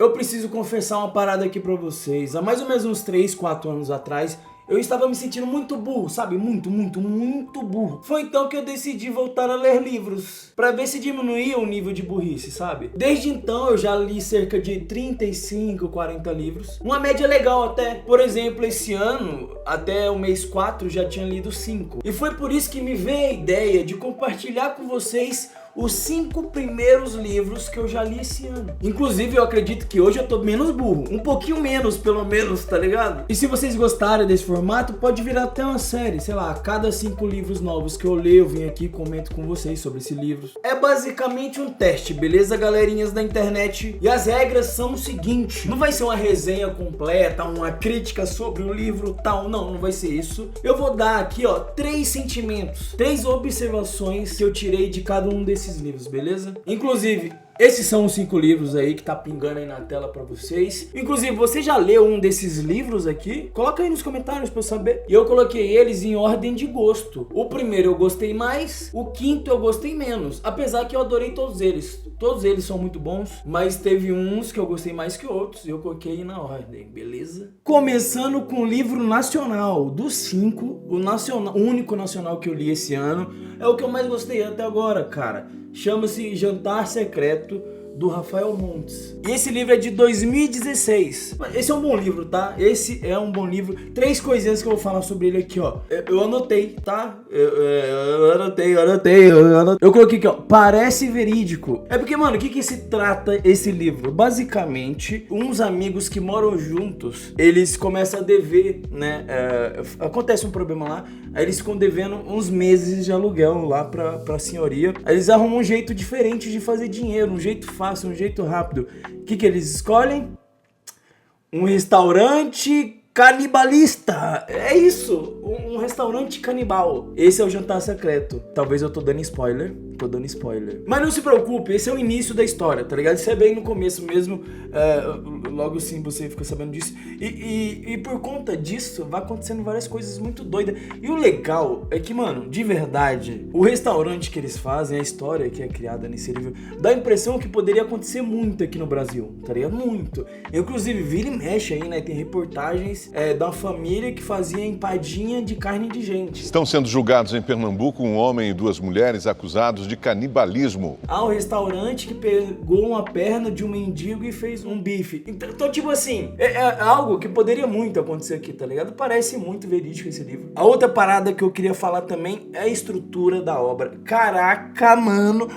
Eu preciso confessar uma parada aqui pra vocês. Há mais ou menos uns 3, 4 anos atrás, eu estava me sentindo muito burro, sabe? Muito burro. Foi então que eu decidi voltar a ler livros, pra ver se diminuía o nível de burrice, sabe? Desde então eu já li cerca de 35, 40 livros. Uma média legal até. Por exemplo, esse ano, até o mês 4, já tinha lido 5. E foi por isso que me veio a ideia de compartilhar com vocês os 5 primeiros livros que eu já li esse ano. Inclusive, eu acredito que hoje eu tô menos burro. Um pouquinho menos, pelo menos, tá ligado? E se vocês gostarem desse formato, pode virar até uma série. Sei lá, a cada 5 livros novos que eu leio, eu venho aqui e comento com vocês sobre esses livros. É basicamente um teste, beleza, galerinhas da internet? E as regras são o seguinte: não vai ser uma resenha completa, uma crítica sobre o livro tal. Não vai ser isso. Eu vou dar aqui, ó, 3 sentimentos, 3 observações que eu tirei de cada um desses livros, beleza? Inclusive, esses são os 5 livros aí que tá pingando aí na tela pra vocês. Inclusive, você já leu um desses livros aqui? Coloca aí nos comentários pra eu saber. E eu coloquei eles em ordem de gosto. O primeiro eu gostei mais, o quinto eu gostei menos. Apesar que eu adorei todos eles. Todos eles são muito bons, mas teve uns que eu gostei mais que outros e eu coloquei na ordem, beleza? Começando com o livro nacional. Dos 5, o único nacional que eu li esse ano é o que eu mais gostei até agora, cara. Chama-se Jantar Secreto, do Rafael Montes. E esse livro é de 2016. Esse é um bom livro, tá? Esse é um bom livro. 3 coisinhas que eu vou falar sobre ele aqui, ó. Eu anotei, tá? Eu anotei. Eu coloquei aqui, ó. Parece verídico. É porque, mano, o que se trata esse livro? Basicamente, uns amigos que moram juntos, eles começam a dever, né? Acontece um problema lá. Aí eles ficam devendo uns meses de aluguel lá pra senhoria. Aí eles arrumam um jeito diferente de fazer dinheiro, um jeito fácil, um jeito rápido. O que eles escolhem? Um restaurante canibalista. É isso, um restaurante canibal. Esse é o Jantar Secreto. Talvez eu tô dando spoiler. Mas não se preocupe, esse é o início da história, tá ligado? Isso é bem no começo mesmo. Logo assim você fica sabendo disso. E por conta disso, vai acontecendo várias coisas muito doidas. E o legal é que, mano, de verdade, o restaurante que eles fazem, a história que é criada nesse livro, dá a impressão que poderia acontecer muito aqui no Brasil, tá ligado? Muito. Inclusive, vira e mexe aí, né? Tem reportagens da família que fazia empadinha de carne de gente. Estão sendo julgados em Pernambuco um homem e 2 mulheres acusados de canibalismo. Há um restaurante que pegou uma perna de um mendigo e fez um bife. Então tipo assim, é algo que poderia muito acontecer aqui, tá ligado? Parece muito verídico esse livro. A outra parada que eu queria falar também é a estrutura da obra. Caraca, mano!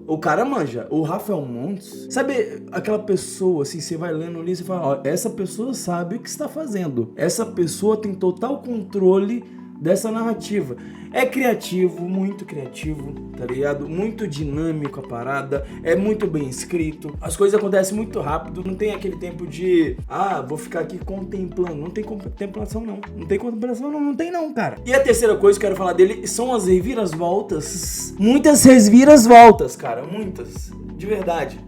O cara manja, o Rafael Montes, sabe aquela pessoa, assim, você vai lendo ali e você fala, ó, essa pessoa sabe o que está fazendo. Essa pessoa tem total controle dessa narrativa. É criativo, muito criativo, tá ligado? Muito dinâmico a parada, é muito bem escrito, as coisas acontecem muito rápido, não tem aquele tempo de, vou ficar aqui contemplando. Não tem contemplação não, não tem não, cara. E a terceira coisa que eu quero falar dele são as reviravoltas. Muitas reviravoltas, cara, muitas, de verdade.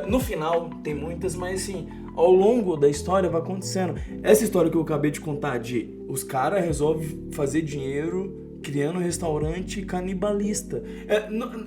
No final tem muitas, mas assim, ao longo da história vai acontecendo. Essa história que eu acabei de contar de os caras resolvem fazer dinheiro criando um restaurante canibalista.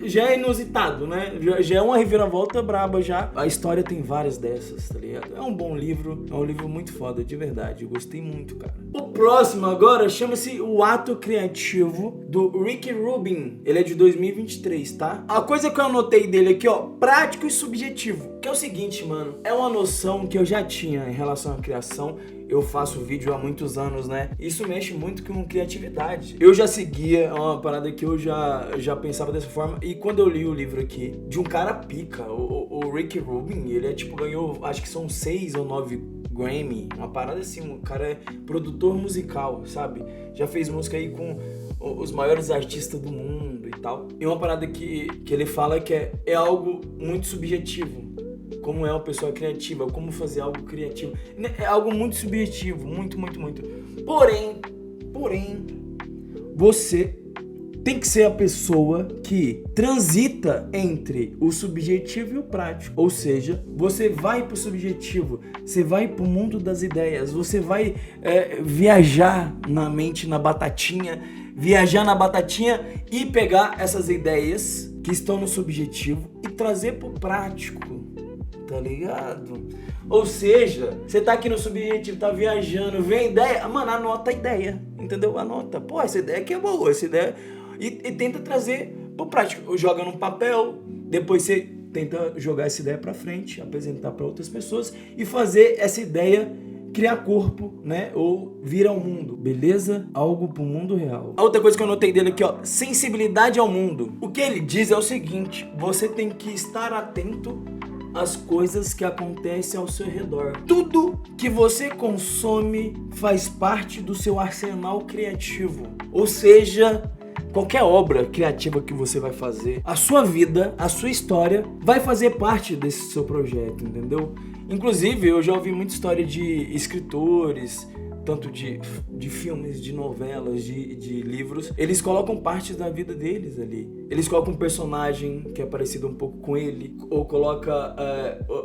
Já é inusitado, né? Já é uma reviravolta braba já. A história tem várias dessas, tá ligado? É um bom livro, é um livro muito foda, de verdade. Eu gostei muito, cara. O próximo agora chama-se O Ato Criativo, do Rick Rubin. Ele é de 2023, tá? A coisa que eu anotei dele aqui, ó, prático e subjetivo. Que é o seguinte, mano, é uma noção que eu já tinha em relação à criação. Eu faço vídeo há muitos anos, né? Isso mexe muito com criatividade. Eu já seguia uma parada que eu já pensava dessa forma. E quando eu li o livro aqui, de um cara pica, o Rick Rubin, ele ganhou, acho que são 6 ou 9 Grammy. Uma parada assim, o cara é produtor musical, sabe? Já fez música aí com os maiores artistas do mundo e tal. E uma parada que ele fala que é algo muito subjetivo. Como é uma pessoa criativa, como fazer algo criativo. É algo muito subjetivo, muito. Porém, você tem que ser a pessoa que transita entre o subjetivo e o prático. Ou seja, você vai pro subjetivo, você vai pro mundo das ideias, você vai viajar na mente, viajar na batatinha e pegar essas ideias que estão no subjetivo e trazer pro prático. Tá ligado? Ou seja, você tá aqui no subjetivo, tá viajando, vem a ideia, mano, anota a ideia, entendeu? Anota. Pô, essa ideia aqui é boa, essa ideia... E tenta trazer pro prático. Joga num papel, depois você tenta jogar essa ideia pra frente, apresentar pra outras pessoas e fazer essa ideia criar corpo, né? Ou vir ao mundo, beleza? Algo pro mundo real. A outra coisa que eu notei dele aqui, ó, sensibilidade ao mundo. O que ele diz é o seguinte: você tem que estar atento às coisas que acontecem ao seu redor. Tudo que você consome faz parte do seu arsenal criativo. Ou seja, qualquer obra criativa que você vai fazer, a sua vida, a sua história vai fazer parte desse seu projeto, entendeu? Inclusive, eu já ouvi muita história de escritores, tanto de filmes, de novelas, de livros. Eles colocam partes da vida deles ali. Eles colocam um personagem que é parecido um pouco com ele, ou coloca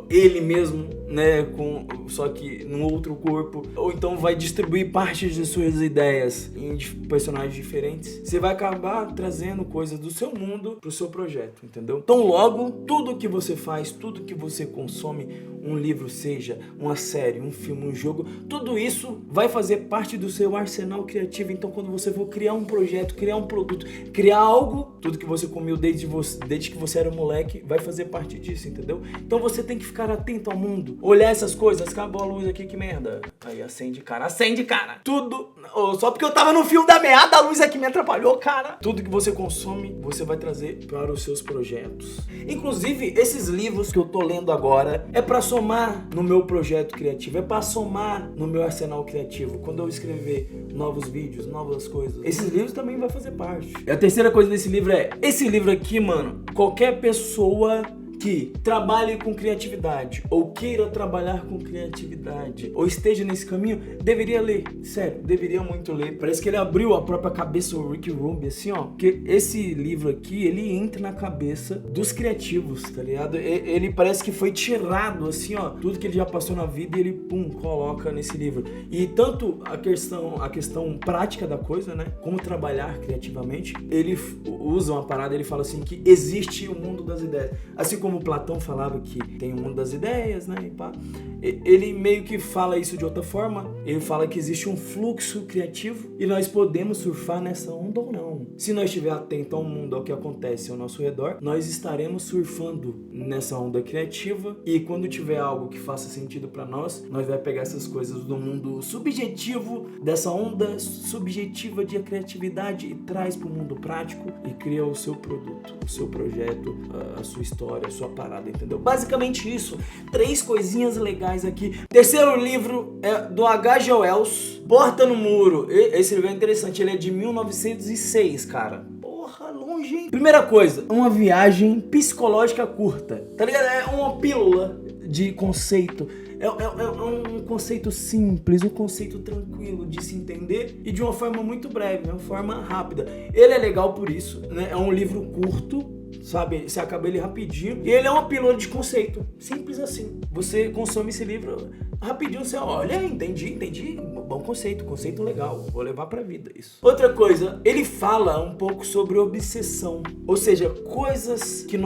ele mesmo, né, só que num outro corpo. Ou então vai distribuir partes de suas ideias em personagens diferentes. Você vai acabar trazendo coisas do seu mundo pro seu projeto, entendeu? Então logo, tudo que você faz, tudo que você consome, um livro seja, uma série, um filme, um jogo, tudo isso vai fazer parte do seu arsenal criativo. Então quando você for criar um projeto, criar um produto, criar algo, tudo que você comeu desde que você era moleque, vai fazer parte disso, entendeu? Então você tem que ficar atento ao mundo, olhar essas coisas. Acabou a luz aqui, que merda. Aí acende, cara. Tudo, só porque eu tava no fio da meada, a luz aqui me atrapalhou, cara. Tudo que você consome, você vai trazer para os seus projetos. Inclusive, esses livros que eu tô lendo agora é pra somar no meu projeto criativo, é pra somar no meu arsenal criativo. Quando eu escrever novos vídeos, novas coisas, esses livros também vai fazer parte. E a terceira coisa desse livro é, esse livro aqui, mano, qualquer pessoa que trabalhe com criatividade, ou queira trabalhar com criatividade, ou esteja nesse caminho, deveria ler. Sério, deveria muito ler. Parece que ele abriu a própria cabeça, o Rick Rubin, assim, ó. Porque esse livro aqui, ele entra na cabeça dos criativos, tá ligado? Ele parece que foi tirado, assim, ó, tudo que ele já passou na vida e ele, coloca nesse livro. E tanto a questão prática da coisa, né? Como trabalhar criativamente, ele usa uma parada, ele fala assim, que existe o mundo das ideias. Assim como Platão falava que tem o mundo das ideias, né? E pá. Ele meio que fala isso de outra forma. Ele fala que existe um fluxo criativo e nós podemos surfar nessa onda ou não. Se nós estivermos atentos ao mundo, ao que acontece ao nosso redor, nós estaremos surfando nessa onda criativa. E quando tiver algo que faça sentido para nós vamos pegar essas coisas do mundo subjetivo, dessa onda subjetiva de criatividade, e traz para o mundo prático e cria o seu produto, o seu projeto, a sua história, a sua parada, entendeu? Basicamente isso. 3 coisinhas legais aqui. Terceiro livro é do H.G. Wells, Porta no Muro. Esse livro é interessante, ele é de 1906, cara. Porra, longe, hein? Primeira coisa, uma viagem psicológica curta, tá ligado? É uma pílula de conceito. É um conceito simples, um conceito tranquilo de se entender e de uma forma muito breve, uma forma rápida. Ele é legal por isso, né? É um livro curto, sabe? Você acaba ele rapidinho. E ele é uma pílula de conceito. Simples assim. Você consome esse livro rapidinho, você olha, entendi. Bom conceito legal. Vou levar pra vida isso. Outra coisa, ele fala um pouco sobre obsessão. Ou seja, coisas que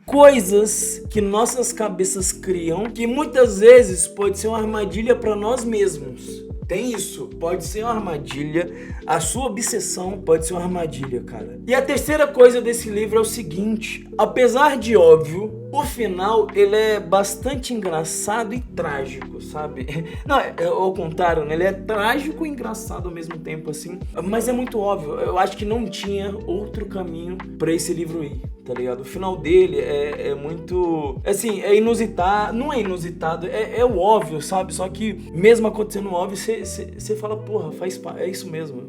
coisas que nossas cabeças criam, que muitas vezes pode ser uma armadilha para nós mesmos. Tem isso, pode ser uma armadilha. A sua obsessão pode ser uma armadilha, cara. E a terceira coisa desse livro é o seguinte: apesar de óbvio, o final ele é bastante engraçado e trágico, sabe? Não, ao contrário, né? Ele é trágico e engraçado ao mesmo tempo, assim. Mas é muito óbvio. Eu acho que não tinha outro caminho pra esse livro ir, tá ligado? O final dele é muito... Assim, é inusitado. Não é inusitado, é o óbvio, sabe? Só que mesmo acontecendo óbvio, você fala, porra, é isso mesmo.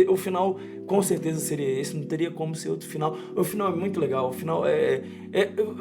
O final com certeza seria esse, não teria como ser outro final. O final é muito legal, o final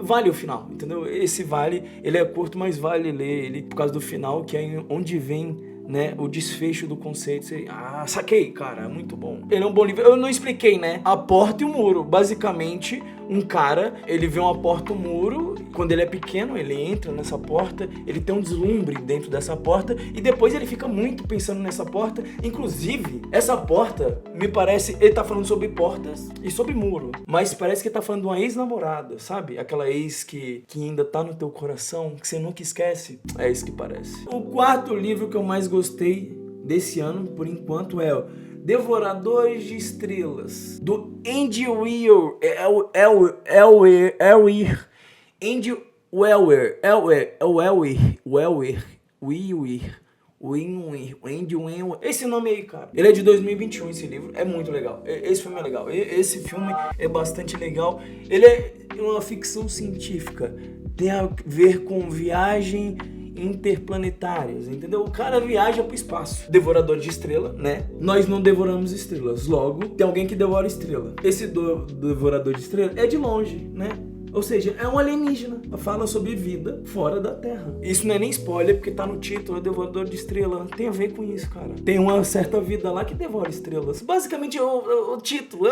vale o final, entendeu? Esse vale, ele é curto, mas vale ler ele por causa do final, que é onde vem, né, o desfecho do conceito. Você, saquei, cara, é muito bom. Ele é um bom livro. Eu não expliquei, né? A Porta e o Muro, basicamente, um cara, ele vê uma porta, um muro, quando ele é pequeno, ele entra nessa porta, ele tem um deslumbre dentro dessa porta e depois ele fica muito pensando nessa porta. Inclusive, essa porta, me parece, ele tá falando sobre portas e sobre muro, mas parece que ele tá falando de uma ex-namorada, sabe? Aquela ex que ainda tá no teu coração, que você nunca esquece. É isso que parece. O quarto livro que eu mais gostei desse ano, por enquanto, é o Devoradores de Estrelas, do Andy Weir. Andy Weir. Esse nome aí, cara. Ele é de 2021, esse livro. É muito legal. Esse filme é legal. Esse filme é bastante legal. Ele é uma ficção científica. Tem a ver com viagem interplanetárias, entendeu? O cara viaja pro espaço. Devorador de estrela, né? Nós não devoramos estrelas. Logo, tem alguém que devora estrela. Esse devorador de estrela é de longe, né? Ou seja, é um alienígena. Fala sobre vida fora da Terra. Isso não é nem spoiler, porque tá no título, é Devorador de Estrela. Tem a ver com isso, cara. Tem uma certa vida lá que devora estrelas. Basicamente é o título,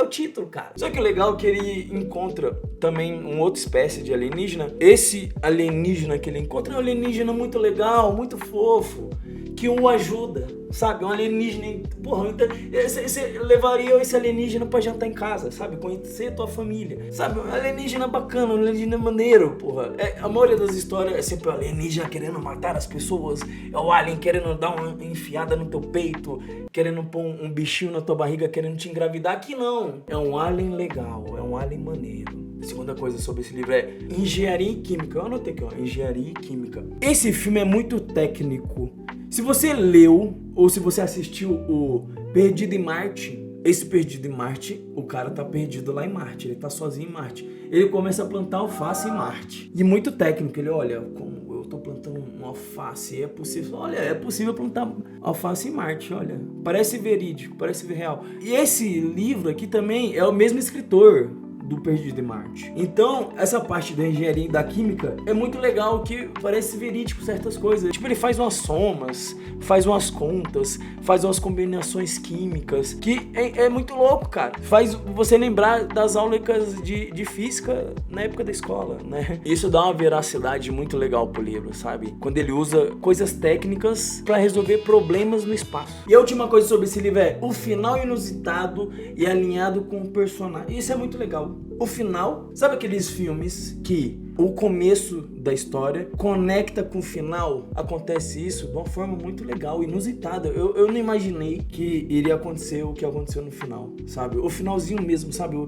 cara. Só que o legal é que ele encontra também uma outra espécie de alienígena. Esse alienígena que ele encontra é um alienígena muito legal, muito fofo, que o ajuda, sabe? Um alienígena, porra, então, você levaria esse alienígena pra jantar em casa, sabe? Conhecer a tua família, sabe? Um alienígena bacana, um alienígena maneiro, porra. A maioria das histórias é sempre o alienígena querendo matar as pessoas, é o alien querendo dar uma enfiada no teu peito, querendo pôr um bichinho na tua barriga, querendo te engravidar. Aqui não, é um alien legal, é um alien maneiro. A segunda coisa sobre esse livro é Engenharia e Química. Eu anotei aqui, ó, Engenharia e Química. Esse filme é muito técnico. Se você leu ou se você assistiu o Perdido em Marte, esse Perdido em Marte, o cara tá perdido lá em Marte, ele tá sozinho em Marte. Ele começa a plantar alface em Marte. E muito técnico, ele olha, como eu tô plantando uma alface, é possível plantar alface em Marte, olha. Parece verídico, parece real. E esse livro aqui também é o mesmo escritor do Perdido em Marte. Então, essa parte da engenharia e da química é muito legal, que parece verídico certas coisas. Tipo, ele faz umas somas, faz umas contas, faz umas combinações químicas, que é muito louco, cara. Faz você lembrar das aulas de física na época da escola, né? Isso dá uma veracidade muito legal pro livro, sabe? Quando ele usa coisas técnicas pra resolver problemas no espaço. E a última coisa sobre esse livro é o final inusitado e alinhado com o personagem. Isso é muito legal. O final, sabe aqueles filmes que o começo da história conecta com o final? Acontece isso de uma forma muito legal, inusitada. Eu não imaginei que iria acontecer o que aconteceu no final, sabe? O finalzinho mesmo, sabe? O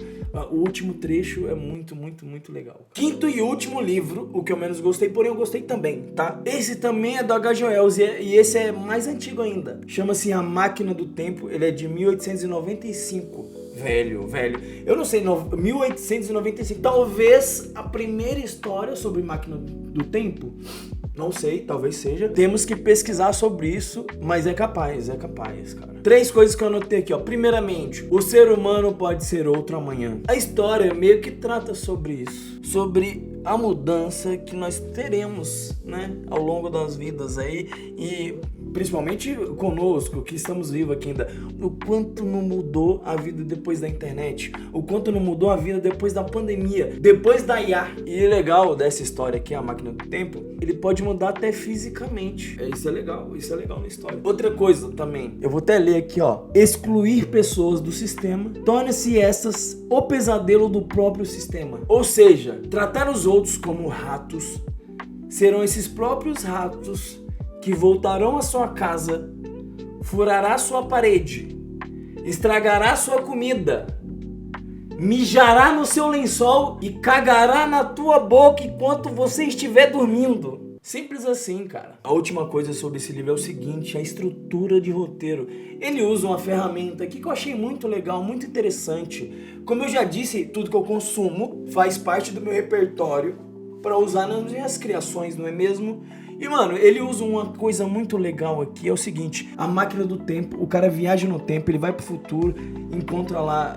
último trecho é muito, muito, muito legal. Quinto e último livro, o que eu menos gostei, porém eu gostei também, tá? Esse também é do H.G. Wells e esse é mais antigo ainda. Chama-se A Máquina do Tempo, ele é de 1895. Velho. Eu não sei, 1895. Talvez a primeira história sobre máquina do tempo. Não sei, talvez seja. Temos que pesquisar sobre isso, mas é capaz, cara. 3 coisas que eu anotei aqui, ó. Primeiramente, o ser humano pode ser outro amanhã. A história meio que trata sobre isso. Sobre a mudança que nós teremos, né? Ao longo das vidas aí. E principalmente conosco, que estamos vivos aqui ainda. O quanto não mudou a vida depois da internet. O quanto não mudou a vida depois da pandemia. Depois da IA. E o legal dessa história aqui, A Máquina do Tempo, ele pode mudar até fisicamente. Isso é legal na história. Outra coisa também, eu vou até ler aqui, ó. Excluir pessoas do sistema torna-se essas o pesadelo do próprio sistema. Ou seja, tratar os outros como ratos, serão esses próprios ratos que voltarão à sua casa, furará sua parede, estragará sua comida, mijará no seu lençol e cagará na tua boca enquanto você estiver dormindo. Simples assim, cara. A última coisa sobre esse livro é o seguinte, a estrutura de roteiro. Ele usa uma ferramenta aqui que eu achei muito legal, muito interessante. Como eu já disse, tudo que eu consumo faz parte do meu repertório para usar nas minhas criações, não é mesmo? E, mano, ele usa uma coisa muito legal aqui, é o seguinte, a máquina do tempo, o cara viaja no tempo, ele vai pro futuro, encontra lá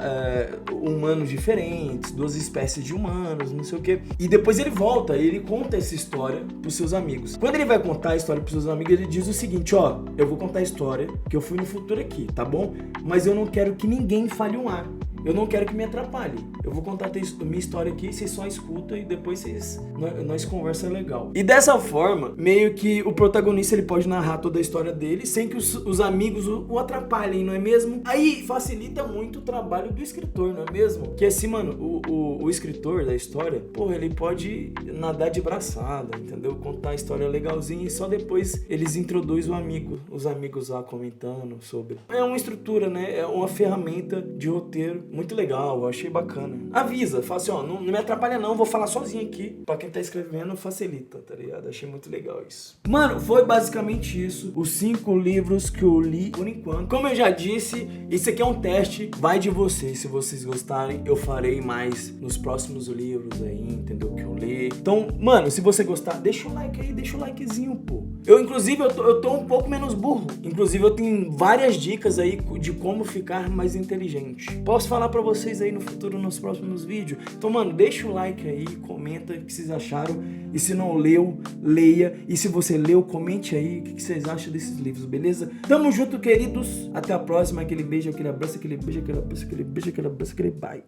humanos diferentes, 2 espécies de humanos, não sei o quê, e depois ele volta e ele conta essa história pros seus amigos. Quando ele vai contar a história pros seus amigos, ele diz o seguinte, ó, eu vou contar a história, que eu fui no futuro aqui, tá bom? Mas eu não quero que ninguém fale um A. eu não quero que me atrapalhe. Eu vou contar a minha história aqui, vocês só escutam e depois nós conversa legal. E dessa forma, meio que o protagonista ele pode narrar toda a história dele sem que os amigos o atrapalhem, não é mesmo? Aí facilita muito o trabalho do escritor, não é mesmo? Que assim, mano, o escritor da história, porra, ele pode nadar de braçada, entendeu? Contar a história legalzinha e só depois eles introduzem os amigos lá comentando sobre. É uma estrutura, né? É uma ferramenta de roteiro muito legal, eu achei bacana. Avisa, fala assim, ó, não me atrapalha não, vou falar sozinho aqui. Pra quem tá escrevendo, facilita, tá ligado? Achei muito legal isso. Mano, foi basicamente isso. Os 5 livros que eu li por enquanto. Como eu já disse, isso aqui é um teste, vai de vocês. Se vocês gostarem, eu farei mais nos próximos livros aí, entendeu? Que eu li. Então, mano, se você gostar, deixa o like aí, deixa o likezinho, pô. Inclusive, eu tô um pouco menos burro. Inclusive, eu tenho várias dicas aí de como ficar mais inteligente. Posso falar pra vocês aí no futuro, nos próximos vídeos. Então, mano, deixa o like aí, comenta o que vocês acharam. E se não leu, leia. E se você leu, comente aí o que vocês acham desses livros, beleza? Tamo junto, queridos. Até a próxima. Aquele beijo, aquele abraço, aquele beijo, aquele abraço, aquele beijo, aquele abraço, aquele bye.